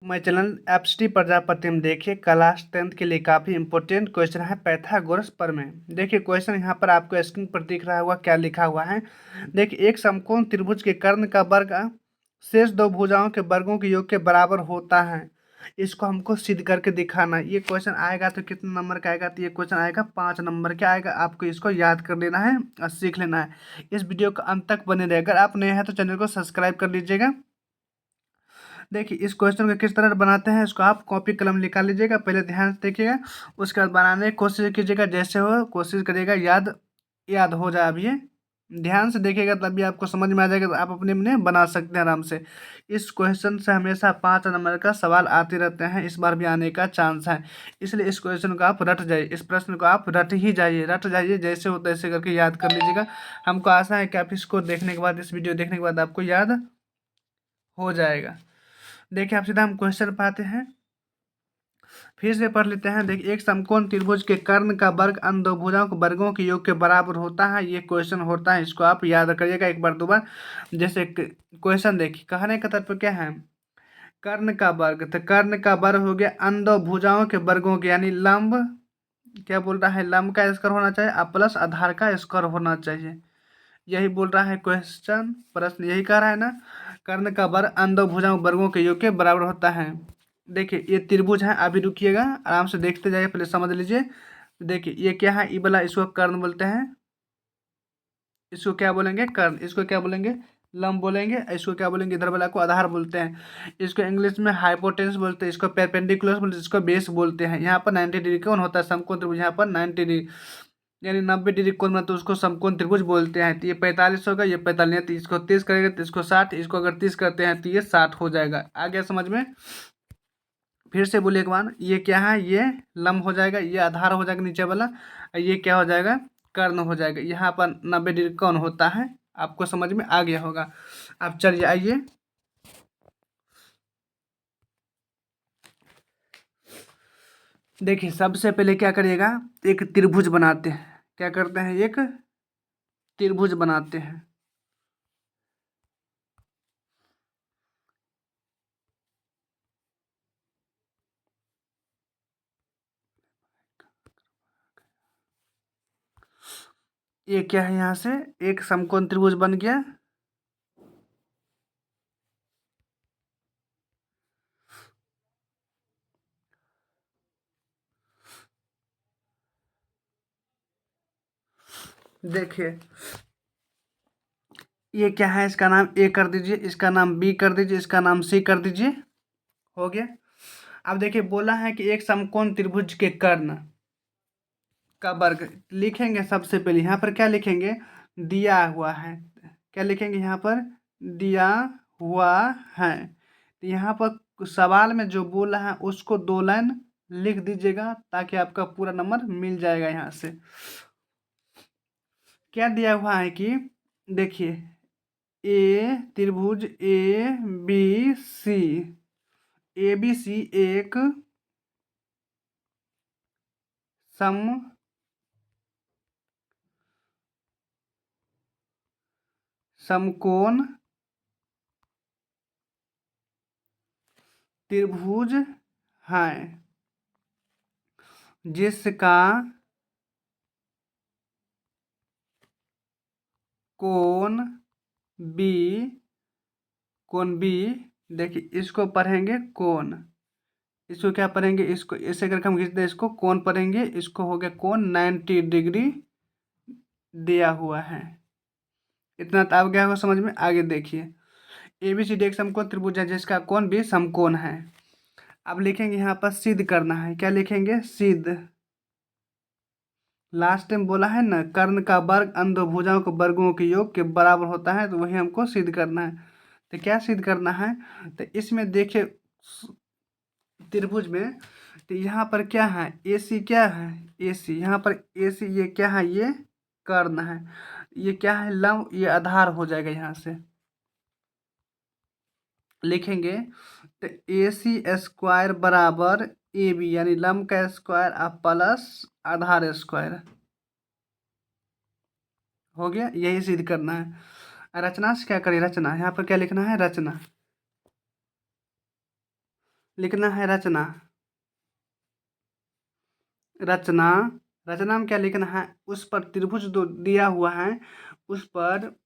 मैं चैनल एप्सिटी प्रजापति में देखिए क्लास 10th के लिए काफ़ी इंपॉर्टेंट क्वेश्चन है पाइथागोरस प्रमेय। देखिए क्वेश्चन यहाँ पर आपको स्क्रीन पर दिख रहा होगा, क्या लिखा हुआ है। देखिए एक समकोण त्रिभुज के कर्ण का वर्ग शेष दो भुजाओं के वर्गों के योग के बराबर होता है। इसको हमको सिद्ध करके दिखाना है। ये क्वेश्चन आएगा तो कितने नंबर का आएगा, तो ये क्वेश्चन आएगा 5 नंबर का आएगा। आपको इसको याद कर लेना है और सीख लेना है। इस वीडियो का अंत तक बने रहे। अगर आप नए हैं तो चैनल को सब्सक्राइब कर लीजिएगा। देखिए इस क्वेश्चन को किस तरह बनाते हैं, इसको आप कॉपी कलम निकाल लीजिएगा, पहले ध्यान से देखिएगा, उसके बाद बनाने की कोशिश कीजिएगा। जैसे हो कोशिश करिएगा याद याद हो जाए। अब ये ध्यान से देखिएगा तभी आपको समझ में आ जाएगा, तो आप अपने अपने बना सकते हैं आराम से। इस क्वेश्चन से हमेशा 5 नंबर का सवाल आते रहते हैं, इस बार भी आने का चांस है। इसलिए इस क्वेश्चन को आप रट जाइए, इस प्रश्न को आप रट जाइए, जैसे हो तैसे करके याद कर लीजिएगा। हमको आशा है कि आप इसको देखने के बाद, इस वीडियो देखने के बाद आपको याद हो जाएगा। देखिए आप सीधा हम क्वेश्चन पर आते हैं, फिर से पढ़ लेते हैं। देखिए एक समकोण त्रिभुज के कर्ण का वर्ग अन्य दो भुजाओं के वर्गों के योग के बराबर होता है। ये क्वेश्चन होता है, इसको आप याद करिएगा एक बार दो बार। जैसे क्वेश्चन देखिए, कहने का तात्पर्य क्या है, कर्ण का वर्ग, तो कर्ण का वर्ग हो गया अन्य दो भुजाओं के वर्गों के, यानी लंब, क्या बोल रहा है, लंब का स्क्वायर होना चाहिए और प्लस आधार का स्क्वायर होना चाहिए। यही बोल रहा है क्वेश्चन, प्रश्न यही कह रहा है ना। कर्ण का वर्ग अन्य दो भुजाओं वर्गों के योग के बराबर होता है। देखिए ये त्रिभुज है, अभी रुकिएगा आराम से देखते जाइए, पहले समझ लीजिए। देखिए ये क्या है, ई वाला इसको कर्ण बोलते हैं, इसको क्या बोलेंगे, कर्ण। इसको क्या बोलेंगे, लंब बोलेंगे। इसको क्या बोलेंगे, इधर वाला को आधार बोलते हैं। इसको इंग्लिश में हाइपोटेन्यूस बोलते हैं, इसको परपेंडिकुलर बोलते हैं, इसको बेस बोलते हैं। यहाँ पर 90 डिग्री कौन होता है, समकोण त्रिभुज। यहाँ पर 90 डिग्री यानी 90 डिग्री कोण में, तो उसको समकोण त्रिभुज बोलते हैं। तो ये 45 होगा, ये 45, तो इसको 30 करेंगे तो इसको 60, इसको अगर 30 करते हैं तो ये 60 हो जाएगा। आ गया समझ में। फिर से बोलिए एक बार, ये क्या है, ये लंब हो जाएगा, ये आधार हो जाएगा नीचे वाला, और ये क्या हो जाएगा, कर्ण हो जाएगा। यहाँ पर 90 डिग्री कौन होता है, आपको समझ में आ गया होगा। अब चलिए आइए, देखिए सबसे पहले क्या करिएगा, एक त्रिभुज बनाते हैं। क्या करते हैं, एक त्रिभुज बनाते हैं। ये क्या है, यहाँ से एक समकोण त्रिभुज बन गया। देखिए ये क्या है, इसका नाम ए कर दीजिए, इसका नाम बी कर दीजिए, इसका नाम सी कर दीजिए। हो गया। अब देखिए बोला है कि एक समकोण त्रिभुज के कर्ण का वर्ग लिखेंगे। सबसे पहले यहाँ पर क्या लिखेंगे, दिया हुआ है। क्या लिखेंगे यहाँ पर, दिया हुआ है। तो यहाँ पर सवाल में जो बोला है उसको 2 लाइन लिख दीजिएगा, ताकि आपका पूरा नंबर मिल जाएगा। यहाँ से क्या दिया हुआ है कि देखिए ए त्रिभुज A B C, A B C एक सम समकोण त्रिभुज है, जिसका कोण बी, कोण बी, देखिए इसको पढ़ेंगे कोण, इसको क्या पढ़ेंगे, इसको ऐसे करके हम खींच दें, इसको कोण पढ़ेंगे। इसको हो गया कोण 90 डिग्री दिया हुआ है। इतना तो आप गया होगा समझ में। आगे देखिए ए बी सी डी एक समकोण त्रिभुज है जिसका कोण भी समकोण है। अब लिखेंगे यहाँ पर सिद्ध करना है। क्या लिखेंगे, सिद्ध। लास्ट टाइम बोला है ना, कर्ण का वर्ग अन्य दो भुजाओं के वर्गों के योग के बराबर होता है, तो वही हमको सिद्ध करना है। तो क्या सिद्ध करना है, तो इसमें देखिए त्रिभुज में, तो यहाँ पर क्या है, ए सी, क्या है ए सी, यहाँ पर ए सी, ये क्या है, ये कर्ण है। ये क्या है, लंब, ये आधार हो जाएगा। यहाँ से लिखेंगे तो ए सी स्क्वायर बराबर ए बी, यानी लंब का स्क्वायर आप प्लस आधार स्क्वायर। हो गया, यही सिद्ध करना है। रचना से क्या करें, रचना यहाँ पर क्या लिखना है, रचना। लिखना है रचना। रचना, रचना में क्या लिखना है, उस पर त्रिभुज जो दिया हुआ है उस पर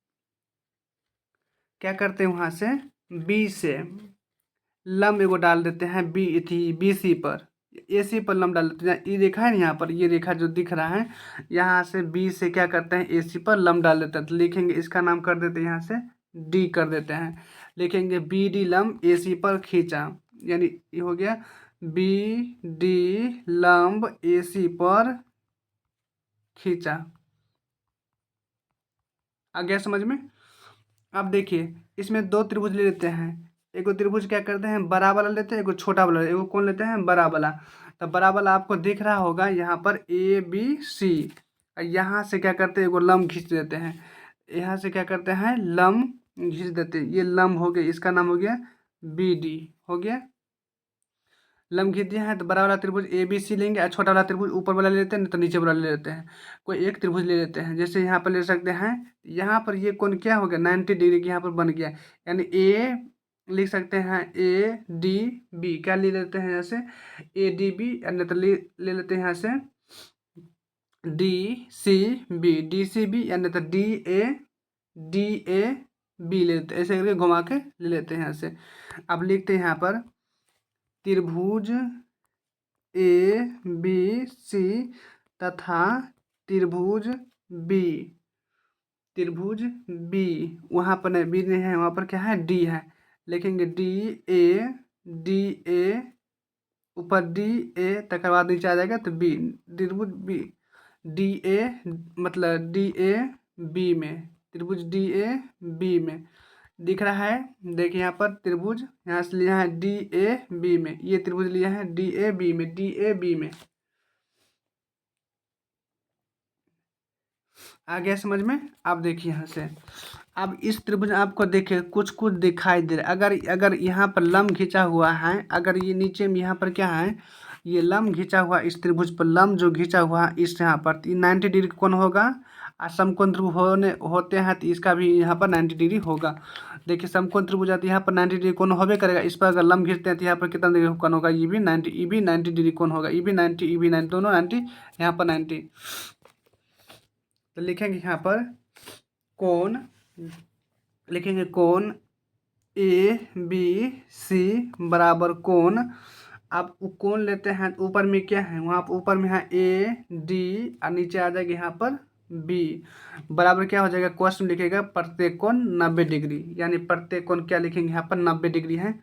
क्या करते हैं, वहां से बी से लंब एगो डाल देते हैं, बी थी बी सी पर, ए सी पर लंब डाल देते हैं। ये रेखा है ना यहाँ पर, ये रेखा जो दिख रहा है यहाँ से बी से क्या करते हैं, ए सी पर लंब डाल देते हैं। तो लिखेंगे इसका नाम कर देते हैं यहाँ से डी कर देते हैं। लिखेंगे बी डी लंब ए सी पर खींचा, यानी ये हो गया बी डी लंब ए सी पर खींचा। आ गया समझ में। अब देखिए इसमें दो त्रिभुज ले लेते हैं। एगो त्रिभुज क्या करते हैं, बड़ा वाला लेते हैं, एगो छोटा वाला, एगो कौन लेते हैं, बड़ा वाला। तो बड़ा वाला आपको दिख रहा होगा यहाँ पर ए बी सी। यहाँ से क्या करते हैं, एगो लंब खींच देते हैं। यहाँ से क्या करते हैं, लंब खींच देते हैं। ये लंब हो गया, इसका नाम हो गया बी डी हो गया। लंब खींच दिया है तो बड़ा वाला त्रिभुज ए बी सी लेंगे और छोटा वाला त्रिभुज ऊपर वाला ले लेते हैं, नहीं तो नीचे वाला ले लेते हैं। कोई एक त्रिभुज ले लेते हैं, जैसे यहाँ पर ले सकते हैं। यहाँ पर ये कोण क्या हो गया, 90 डिग्री की यहाँ पर बन गया, यानी ए लिख सकते हैं ए डी बी। क्या ले लेते हैं यहाँ से, ए डी बी, नहीं तो ले लेते हैं यहाँ से D C B, D C B, या नहीं तो डी ए बी ले लेते हैं। ऐसे करके घुमा के ले लेते हैं यहाँ से। अब लिखते हैं यहाँ पर त्रिभुज ए बी सी तथा त्रिभुज बी। त्रिभुज बी, वहाँ पर नहीं बी नहीं है, वहाँ पर क्या है डी है। लिखेंगे डी ए ऊपर डी ए तक बाद नीचे आ जाएगा तो बी, त्रिभुज बी डी ए, मतलब डी ए बी में, त्रिभुज डी ए बी में दिख रहा है। देखिए यहाँ पर त्रिभुज यहाँ से लिया है डी ए बी में, ये त्रिभुज लिया है डी ए बी में, डी ए बी में। आ गया समझ में। आप देखिए यहाँ से, अब इस त्रिभुज आपको देखिए कुछ कुछ दिखाई दे रहा है। अगर अगर यहाँ पर लंब खींचा हुआ है, अगर ये नीचे में यहाँ पर क्या है, ये लंब खींचा हुआ, इस त्रिभुज पर लंब जो खींचा हुआ इस यहाँ पर 90 डिग्री कौन होगा, और समकोण त्रिभुज होते हैं तो इसका भी यहाँ पर 90 डिग्री होगा। देखिए समकोण त्रिभुज आती है यहाँ पर 90 डिग्री कौन होबे करेगा। इस पर अगर लंब खींचते हैं तो यहाँ पर कितना डिग्री कौन होगा, ये भी 90 डिग्री कौन होगा, ये भी 90, ये भी 90, दोनों 90, यहाँ पर 90। तो लिखेंगे यहाँ पर कोण, लिखेंगे कोण ए बी सी बराबर कोण। आप कोण लेते हैं ऊपर में क्या है, वहाँ पर ऊपर में है ए डी और नीचे आ जाएगा यहाँ पर बी बराबर क्या हो जाएगा, क्वेश्चन लिखेगा प्रत्येक कोण 90 डिग्री, यानी प्रत्येक कोण क्या लिखेंगे यहाँ पर 90 डिग्री है।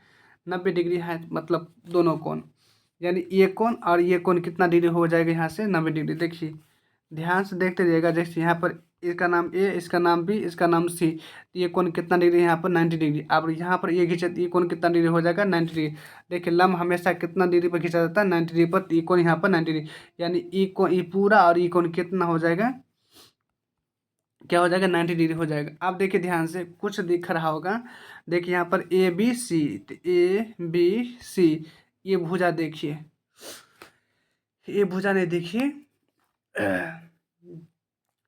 90 डिग्री है मतलब दोनों कोण, यानी ये कोण और ये कोण कितना डिग्री हो जाएगा यहाँ से 90 डिग्री। देखिए ध्यान से देखते रहिएगा। जैसे यहाँ पर इसका नाम ए, इसका नाम बी, इसका नाम सी, तो ये कोण कितना डिग्री है यहाँ पर 90 डिग्री। अब यहाँ पर ये खींचे तो ये कोण कितना डिग्री हो जाएगा 90 डिग्री। देखिए लंब हमेशा कितना डिग्री पर खींचा जाता है 90 डिग्री पर, तो ये कोण यहाँ पर 90 डिग्री, यानी ये कोण ये पूरा और ये कोण कितना हो जाएगा, क्या हो जाएगा 90 डिग्री हो जाएगा। अब देखिए ध्यान से कुछ दिख रहा होगा। देखिए यहाँ पर ए बी सी, तो ए बी सी ये भुजा देखिए, ये भुजा नहीं देखिए,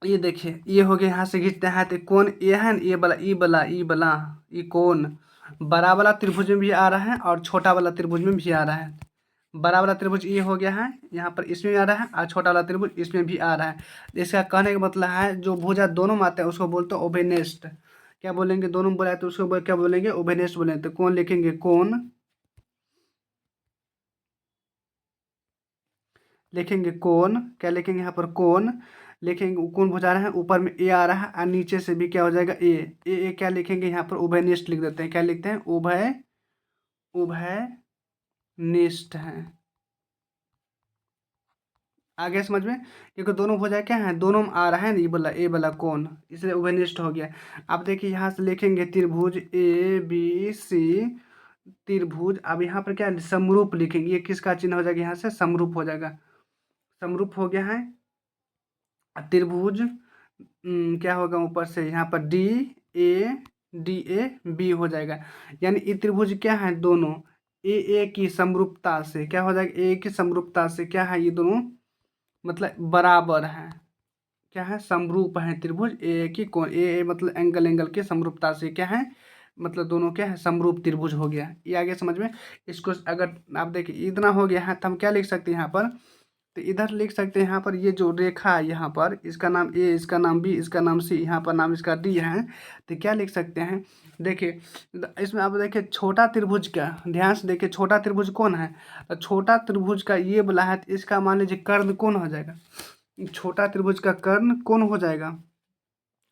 ये देखिए ये हो गया, यहाँ से खींचते हैं तो कौन ये है ना, ये वाला ई वाला ई वाला ये कौन बड़ा वाला त्रिभुज में भी आ रहा है और छोटा वाला त्रिभुज में भी आ रहा है। बड़ा वाला त्रिभुज ये हो गया है यहाँ पर, इसमें भी आ रहा है, और छोटा वाला त्रिभुज इसमें भी आ रहा है। इसका कहने का मतलब है जो भुजा दोनों में आते हैं उसको बोलते हैं ओबेनेस्ट। क्या बोलेंगे, दोनों में बोला है तो उसको क्या बोलेंगे, ओबेनेस्ट बोलेंगे। तो कौन लिखेंगे, कौन लिखेंगे, कौन क्या लिखेंगे यहाँ पर, कौन लिखेंगे, कौन भुजा रहा है, ऊपर में ए आ रहा है और नीचे से भी क्या हो जाएगा ए ए क्या लिखेंगे यहाँ पर, उभयनिष्ठ लिख देते हैं। क्या लिखते हैं, उभयनिष्ठ है। आगे समझ में, क्योंकि दोनों भुजा क्या है, दोनों में आ रहा है ना, ये वाला कौन, इसलिए उभयनिष्ठ हो गया। अब देखिए यहाँ से लिखेंगे त्रिभुज ए बी सी, त्रिभुज। अब यहाँ पर क्या है, समरूप लिखेंगे। ये किसका चिन्ह हो जाएगा, यहाँ से समरूप हो जाएगा, समरूप हो गया है। त्रिभुज क्या होगा, ऊपर से यहाँ पर डी ए बी हो जाएगा, यानी ये त्रिभुज क्या है, दोनों ए की समरूपता से क्या हो जाएगा, ए की समरूपता से क्या है, ये दोनों मतलब बराबर है, क्या है, समरूप है त्रिभुज ए की कोण, ए मतलब एंगल के समरूपता से क्या है, मतलब दोनों क्या है, समरूप त्रिभुज हो गया। ये आगे समझ में। इसको अगर आप देखिए इतना हो गया है तो हम क्या लिख सकते हैं यहाँ पर, तो इधर लिख सकते हैं यहाँ पर ये जो रेखा है यहाँ पर, इसका नाम ए, इसका नाम बी, इसका नाम सी, यहाँ पर नाम इसका डी है। तो क्या लिख सकते हैं, देखिए इसमें आप देखिए छोटा त्रिभुज का ध्यान से देखिए, छोटा त्रिभुज कौन है, तो छोटा त्रिभुज का ये वाला है, तो इसका मान लीजिए कर्ण कौन हो जाएगा, छोटा त्रिभुज का कर्ण कौन हो जाएगा,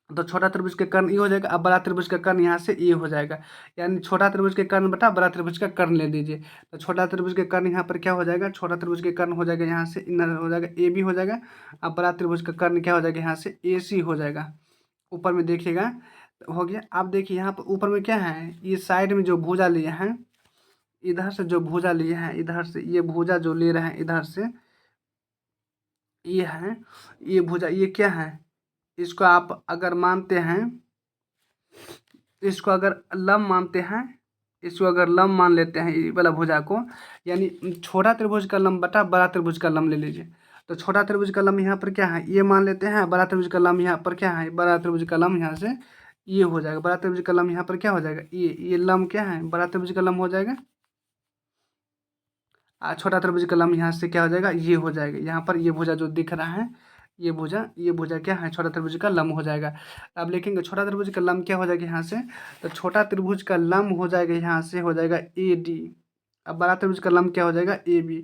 तो छोटा त्रिभुज के कर्ण ये हो जाएगा। अब बड़ा त्रिभुज का कर्ण यहाँ से ये हो जाएगा, यानी छोटा त्रिभुज के कर्ण बटा बड़ा त्रिभुज का कर्ण ले लीजिए। तो छोटा त्रिभुज के कर्ण यहाँ पर क्या हो जाएगा, छोटा त्रिभुज के कर्ण हो जाएगा यहाँ से इधर हो जाएगा ए बी हो जाएगा। अब बड़ा त्रिभुज का कर्ण क्या हो जाएगा, यहाँ से ए सी हो जाएगा। ऊपर में देखिएगा तो हो गया। आप देखिए यहाँ पर ऊपर में क्या है, ये साइड में जो भुजा लिए हैं, इधर से जो भुजा लिए हैं, इधर से ये भुजा जो ले रहे हैं इधर से, ये है ये भुजा, ये क्या है, इसको आप अगर मानते हैं, इसको अगर लंब मानते हैं, इसको अगर लंब मान लेते हैं ये वाला भुजा को, यानी छोटा त्रिभुज का लंब बटा बड़ा त्रिभुज का लंब ले लीजिए। तो छोटा त्रिभुज का लंब यहाँ पर क्या है, ये मान लेते हैं, बड़ा त्रिभुज का लंब यहाँ पर क्या है, बड़ा त्रिभुज का लंब यहाँ से ये हो जाएगा, बड़ा त्रिभुज का लंब यहाँ पर क्या हो जाएगा, ये लंब क्या है, बड़ा त्रिभुज का लंब हो जाएगा। छोटा त्रिभुज का लंब यहाँ से क्या हो जाएगा, ये हो जाएगा। यहाँ पर ये भुजा जो दिख रहा है, ये भुजा क्या है, छोटा त्रिभुज का लंब हो जाएगा। अब लिखेंगे छोटा त्रिभुज का लंब क्या हो जाएगा यहाँ से, तो छोटा त्रिभुज का लंब हो जाएगा यहाँ से हो जाएगा ए डी। अब बड़ा त्रिभुज का लंब क्या हो जाएगा ए बी।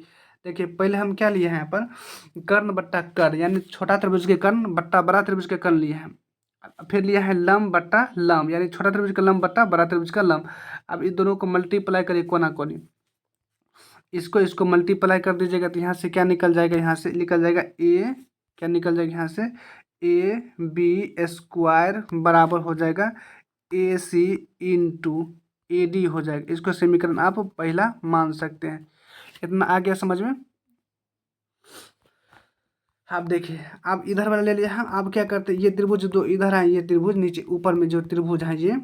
देखिए पहले हम क्या लिए हैं यहाँ पर, कर्ण बट्टा कर्ण, यानी छोटा त्रिभुज के कर्ण बट्टा बड़ा त्रिभुज के कर्ण लिए हैं। फिर लिया है लंब बट्टा लंब, यानी छोटा त्रिभुज का लंब बट्टा बड़ा त्रिभुज का लंब। अब इन दोनों को मल्टीप्लाई करिए कोना कोनी, इसको इसको मल्टीप्लाई कर दीजिएगा तो यहाँ से क्या निकल जाएगा, यहाँ से निकल जाएगा ए, क्या निकल जाएगा यहाँ से, ए बी स्क्वायर बराबर हो जाएगा ए सी इंटू ए डी हो जाएगा। इसको समीकरण आप पहला मान सकते हैं। इतना आ गया समझ में। आप देखिए आप इधर वाला ले लिया है, आप क्या करते हैं, ये त्रिभुज दो इधर है, ये त्रिभुज नीचे ऊपर में जो त्रिभुज है ये,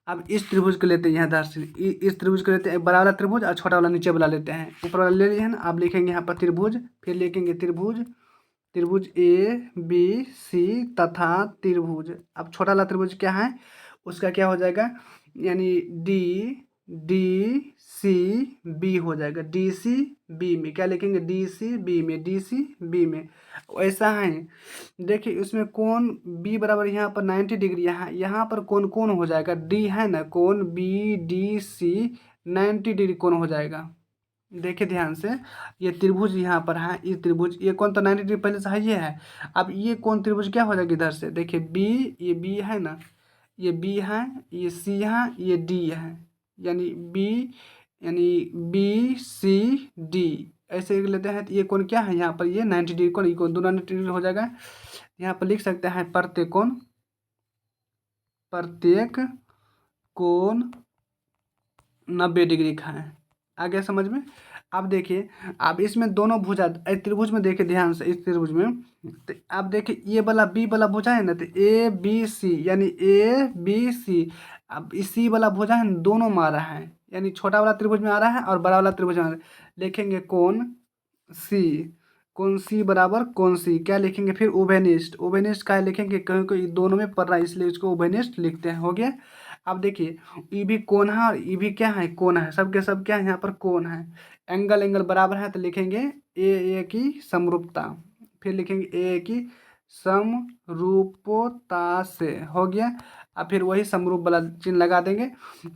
अब इस त्रिभुज को लेते हैं यहाँ दर से, इस त्रिभुज को लेते हैं, बड़ा वाला त्रिभुज और छोटा वाला नीचे वाला लेते हैं। ऊपर वाला ले लिए हैं ना, आप लिखेंगे यहाँ पर त्रिभुज, फिर लिखेंगे त्रिभुज, त्रिभुज ए बी सी तथा त्रिभुज। अब छोटा वाला त्रिभुज क्या है, उसका क्या हो जाएगा, यानी डी डी सी बी हो जाएगा। डी सी बी में क्या लिखेंगे, डी सी बी में, डी सी बी में ऐसा है। देखिए इसमें कोण बी बराबर यहाँ पर 90 डिग्री, यहाँ पर कोण कौन हो जाएगा, डी है ना, कोण बी डी सी 90 डिग्री कोण हो जाएगा। देखिए ध्यान से, ये त्रिभुज यहाँ पर है, ये त्रिभुज, ये कोण तो 90 डिग्री पहले से है ये है। अब ये कोण त्रिभुज क्या हो जाएगा इधर से, देखिए बी, ये बी है ना, ये बी है, ये सी है, ये डी है, यानी बी, यानी बी सी डी ऐसे लेते हैं। तो ये कोण क्या है यहाँ पर, ये 90 डिग्री कोण, ये कोण दोनों 90 डिग्री हो जाएगा। यहाँ पर लिख सकते हैं प्रत्येक कोण 90 डिग्री का है। आ गया समझ में। अब देखिए, अब इसमें दोनों भुजा, त्रिभुज में देखिए ध्यान से, इस त्रिभुज में तो आप देखिए ये वाला बी वाला भुजा है ना, तो ए बी सी, यानी ए बी सी। अब इसी वाला भुजा है, दोनों में आ रहा है, यानी छोटा वाला त्रिभुज में आ रहा है और बड़ा वाला त्रिभुज में आ रहा है। लिखेंगे कोण सी, कोण सी बराबर कोण सी, क्या लिखेंगे फिर उभयनिष्ठ, उभयनिष्ठ का लिखेंगे क्योंकि दोनों में पड़ रहा है इसलिए इसको उभयनिष्ठ लिखते हैं। हो गया। अब देखिए ये भी कोण है और ये भी क्या है, कोण है, सब के सब क्या है यहाँ पर कोण है। एंगल बराबर है तो लिखेंगे ए की समरूपता, फिर लिखेंगे ए की समरूपता से। हो गया। अब फिर वही समरूप वाला चिन्ह लगा देंगे,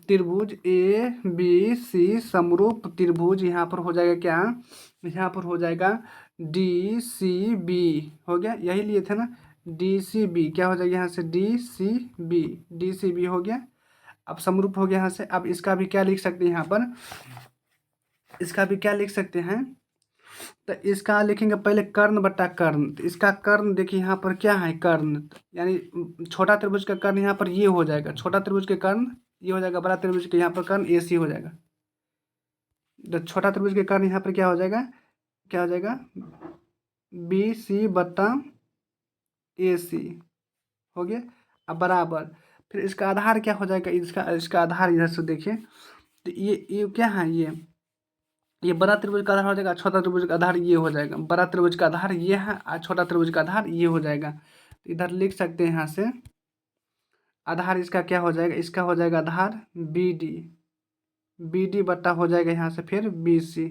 त्रिभुज ए बी सी समरूप त्रिभुज, यहाँ पर हो जाएगा क्या, यहाँ पर हो जाएगा डी सी बी। हो गया, यही लिए थे ना, डी सी बी क्या हो जाएगा यहाँ से, D C B, D C B हो गया। अब समरूप हो गया यहाँ से। अब इसका भी क्या लिख सकते हैं यहाँ पर, इसका भी क्या लिख सकते हैं, तो इसका लिखेंगे पहले कर्ण बट्टा कर्ण। तो इसका कर्ण देखिए यहाँ पर क्या है, कर्ण, यानी छोटा त्रिभुज का कर्ण यहाँ पर ये हो जाएगा, छोटा त्रिभुज के कर्ण ये हो जाएगा, बड़ा त्रिभुज के यहाँ पर कर्ण ए सी हो जाएगा। तो छोटा त्रिभुज के कर्ण यहाँ पर क्या हो जाएगा, क्या हो जाएगा, बी सी बट्टा ए सी। हो गया। अब बराबर, फिर इसका आधार क्या हो जाएगा, इसका आधार इधर से देखिए, तो ये क्या है, ये बड़ा त्रिभुज का आधार हो जाएगा, छोटा त्रिभुज का आधार ये हो जाएगा। बड़ा त्रिभुज का आधार ये है और छोटा त्रिभुज का आधार ये हो जाएगा। तो इधर लिख सकते हैं यहाँ से, आधार इसका क्या हो जाएगा, इसका हो जाएगा आधार बी डी, बी डी बट्टा हो जाएगा यहाँ से फिर बी सी।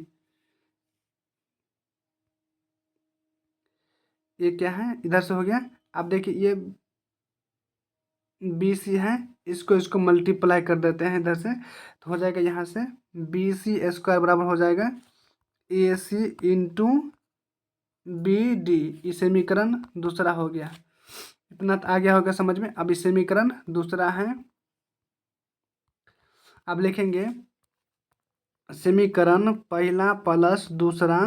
ये क्या है, इधर से हो गया। अब देखिए ये बी सी है, इसको मल्टीप्लाई कर देते हैं इधर से, तो हो जाएगा यहाँ से बी सी स्क्वायर बराबर हो जाएगा ए सी इंटू बी डी। ये समीकरण दूसरा हो गया। इतना तो आ गया होगा समझ में। अब ये समीकरण दूसरा है। अब लिखेंगे समीकरण पहला प्लस दूसरा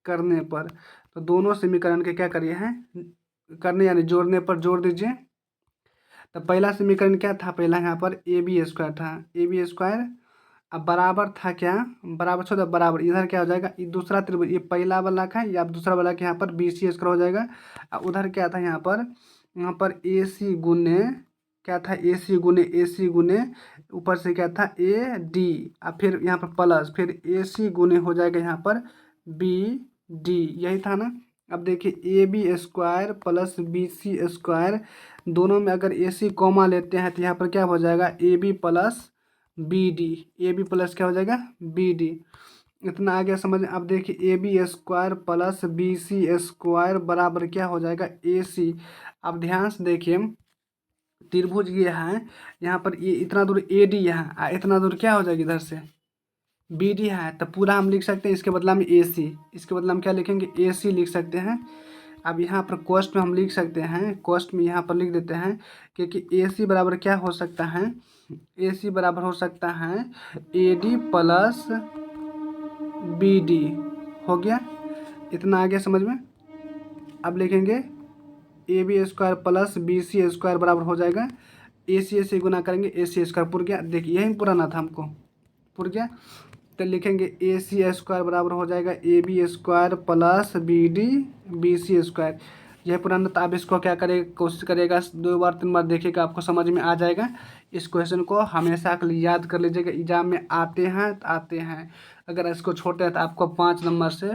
करने पर, तो दोनों समीकरण के क्या करिए हैं, करने यानी जोड़ने पर जोड़ दीजिए। तो पहला समीकरण क्या था, पहला यहाँ पर ए बी स्क्वायर था, ए बी स्क्वायर। अब बराबर था क्या, बराबर छोड़, बराबर इधर क्या हो जाएगा, ये दूसरा त्रिभुज, ये पहला वाला का या दूसरा वाला के यहाँ पर बी सी स्क्वायर हो जाएगा। अब उधर क्या था यहाँ पर ए सी गुने क्या था, ए सी गुने ऊपर से क्या था ए डी, अब फिर यहाँ पर प्लस फिर ए सी गुने हो जाएगा यहाँ पर बी डी, यही था ना। अब देखिए A B square plus B C square, दोनों में अगर ए सी कॉमा लेते हैं तो यहाँ पर क्या हो जाएगा A B plus B D, A B plus क्या हो जाएगा बी डी। इतना आ गया समझ में। अब देखिए A B square plus B C square बराबर क्या हो जाएगा ए सी। अब ध्यान से देखिए त्रिभुज ये है, यहाँ पर ये इतना दूर ए डी है, इतना दूर क्या हो जाएगा इधर से बी डी है, तो पूरा हम लिख सकते हैं इसके बदला में ए सी, इसके बदला में क्या लिखेंगे ए सी लिख सकते हैं। अब यहाँ पर कॉस्ट में हम लिख सकते हैं, कॉस्ट में यहाँ पर लिख देते हैं क्योंकि ए सी बराबर क्या हो सकता है, ए सी बराबर हो सकता है A D plus B D. हो गया, इतना आ गया समझ में। अब लिखेंगे A B square plus B C square बराबर हो जाएगा ए सी गुना करेंगे ए सी स्क्वायर, पुर गया। देखिए यही पुराना था हमको, पुर गया। तो लिखेंगे ए सी स्क्वायर बराबर हो जाएगा A B square plus B D B C square. यह पुराना, तो आप इसको क्या करेगा, कोशिश करेगा 2 बार 3 बार देखिएगा, आपको समझ में आ जाएगा। इस क्वेश्चन को हमेशा के लिए याद कर लीजिएगा, एग्जाम में आते हैं तो आते हैं। अगर इसको छोड़ते हैं तो आपको 5 नंबर से